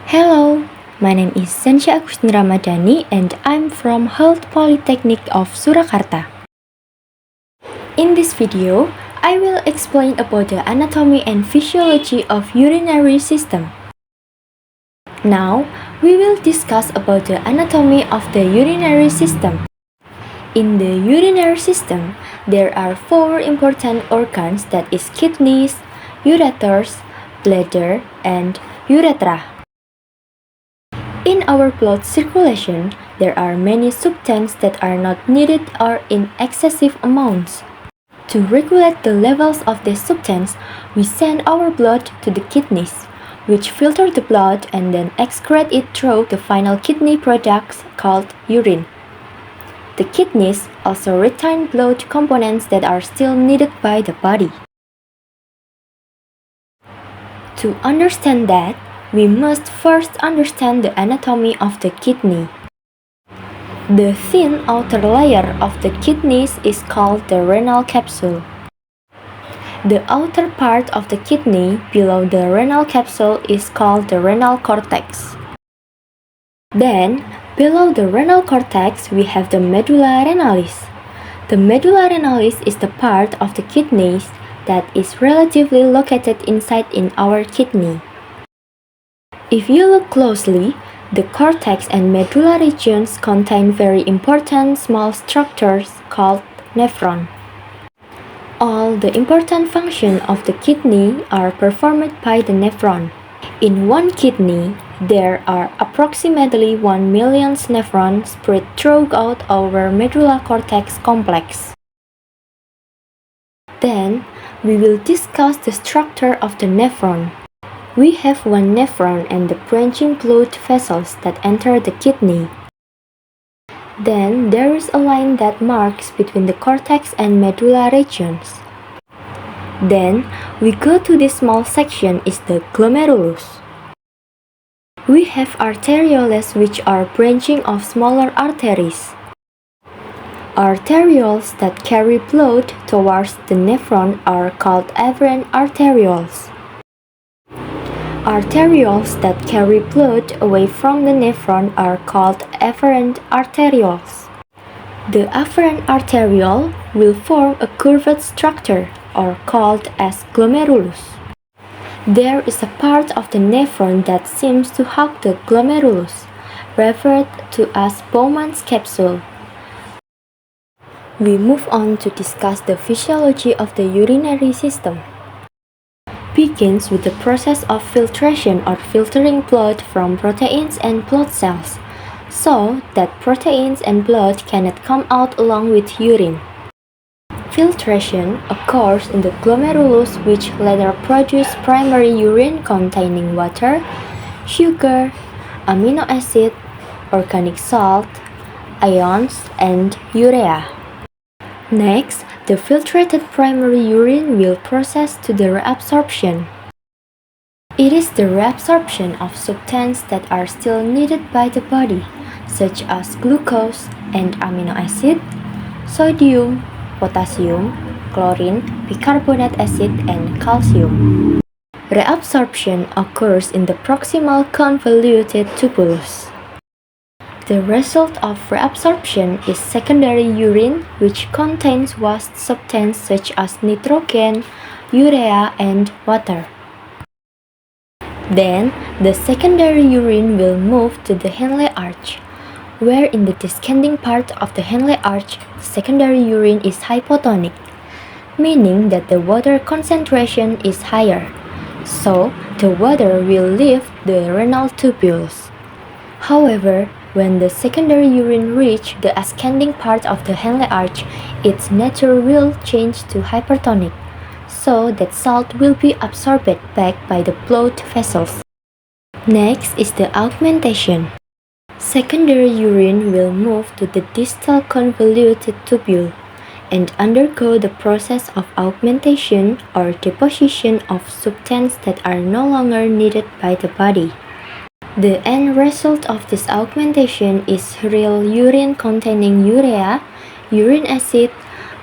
Hello, my name is Sensha Agustin Ramadhani and I'm from Health Polytechnic of Surakarta. In this video, I will explain about the anatomy and physiology of urinary system. Now, we will discuss about the anatomy of the urinary system. In the urinary system, there are four important organs, that is kidneys, ureters, bladder, and urethra. In our blood circulation, there are many substances that are not needed or in excessive amounts. To regulate the levels of this substance, we send our blood to the kidneys, which filter the blood and then excrete it through the final kidney products called urine. The kidneys also retain blood components that are still needed by the body. To understand that, we must first understand the anatomy of the kidney. The thin outer layer of the kidneys is called the renal capsule. The outer part of the kidney below the renal capsule is called the renal cortex. Then, below the renal cortex, we have the medulla renalis. The medulla renalis is the part of the kidneys that is relatively located inside in our kidney. If you look closely, the cortex and medulla regions contain very important small structures called nephron. All the important functions of the kidney are performed by the nephron. In one kidney, there are approximately 1 million nephrons spread throughout our medulla cortex complex. Then, we will discuss the structure of the nephron. We have one nephron and the branching blood vessels that enter the kidney. Then there is a line that marks between the cortex and medulla regions. Then we go to this small section is the glomerulus. We have arterioles, which are branching of smaller arteries. Arterioles that carry blood towards the nephron are called afferent arterioles. Arterioles that carry blood away from the nephron are called afferent arterioles. The afferent arteriole will form a curved structure or called as glomerulus. There is a part of the nephron that seems to hug the glomerulus, referred to as Bowman's capsule. We move on to discuss the physiology of the urinary system. Begins with the process of filtration or filtering blood from proteins and blood cells, so that proteins and blood cannot come out along with urine. Filtration occurs in the glomerulus, which later produce primary urine containing water, sugar, amino acid, organic salt, ions, and urea. Next, the filtrated primary urine will process to the reabsorption. It is the reabsorption of substances that are still needed by the body, such as glucose and amino acid, sodium, potassium, chlorine, bicarbonate acid, and calcium. Reabsorption occurs in the proximal convoluted tubulus. The result of reabsorption is secondary urine, which contains waste substances such as nitrogen, urea, and water. Then, the secondary urine will move to the Henle arch, where in the descending part of the Henle arch, the secondary urine is hypotonic, meaning that the water concentration is higher, so the water will leave the renal tubules. However, when the secondary urine reaches the ascending part of the Henle arch, its nature will change to hypertonic, so that salt will be absorbed back by the blood vessels. Next is the augmentation. Secondary urine will move to the distal convoluted tubule and undergo the process of augmentation or deposition of substances that are no longer needed by the body. The end result of this augmentation is real urine containing urea, urine acid,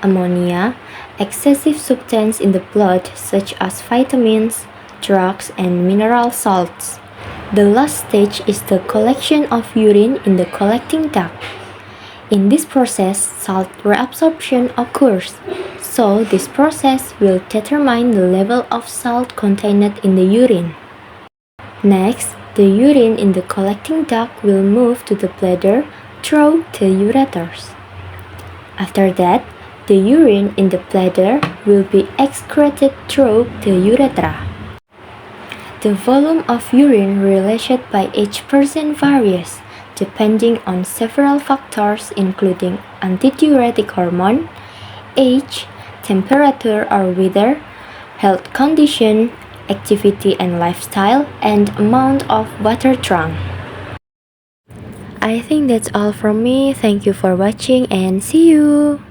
ammonia, excessive substances in the blood such as vitamins, drugs, and mineral salts. The last stage is the collection of urine in the collecting duct. In this process, salt reabsorption occurs, so this process will determine the level of salt contained in the urine. Next, the urine in the collecting duct will move to the bladder through the ureters. After that, the urine in the bladder will be excreted through the urethra. The volume of urine released by each person varies, depending on several factors including antidiuretic hormone, age, temperature or weather, health condition, activity and lifestyle, and amount of water drunk. I think that's all from me. Thank you for watching and see you!